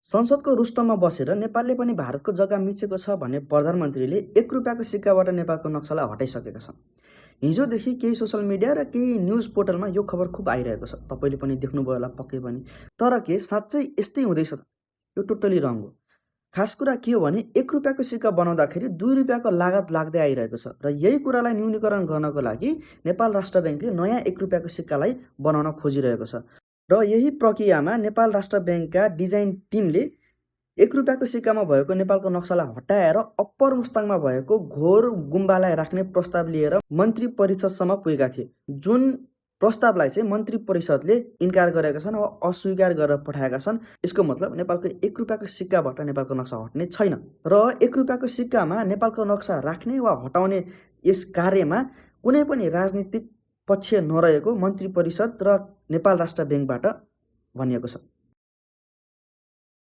संसदको रुस्टममा बसेर नेपालले पनि भारतको जग्गा मिचेको छ भन्ने प्रधानमन्त्रीले 1 रुपियाँको सिक्काबाट नेपालको नक्सालाई हटाइसकेका छन्। हिजोदेखि केही सोसल मिडिया र केही न्युज पोर्टलमा यो खबर खुब आइरहेको छ। तपाईँले पनि देख्नुभयो होला पक्कै पनि। तर के साँच्चै यस्तै हुँदैछ त? यो टोटली रङ हो। खास कुरा के हो भने 1 रुपियाँको सिक्का बनाउँदाखेरि 2 रुपियाँको लागत लाग्दै आइरहेको छ र यही कुरालाई न्यूनीकरण गर्नको लागि नेपाल राष्ट्र ब्याङ्कले नयाँ 1 रुपियाँको सिक्कालाई बनाउन खोजिरहेको छ। र यही प्रक्रियामा नेपाल राष्ट्र ब्याङ्कका डिजाइन टिमले 1 रुपियाँको सिक्कामा भएको नेपालको नक्सालाई हटाएर अप्पर मुस्ताङमा भएको घोर गुम्बालाई राख्ने प्रस्ताव लिएर मन्त्री परिषदसम्म पुगेका थिए, जुन प्रस्तावलाई चाहिँ मन्त्री परिषदले इन्कार गरेका छन् वा अस्वीकार गरेर पठाएका छन्। यसको मतलब नेपालको 1 रुपियाँको सिक्काबाट नेपालको नक्सा हट्ने छैन र 1 रुपियाँको सिक्कामा नेपालको नक्सा राख्ने वा हटाउने यस कार्यमा कुनै पनि राजनीतिक पक्ष नरहेको मन्त्री परिषद र नेपाल राष्ट्र ब्याङ्कबाट भनिएको छ।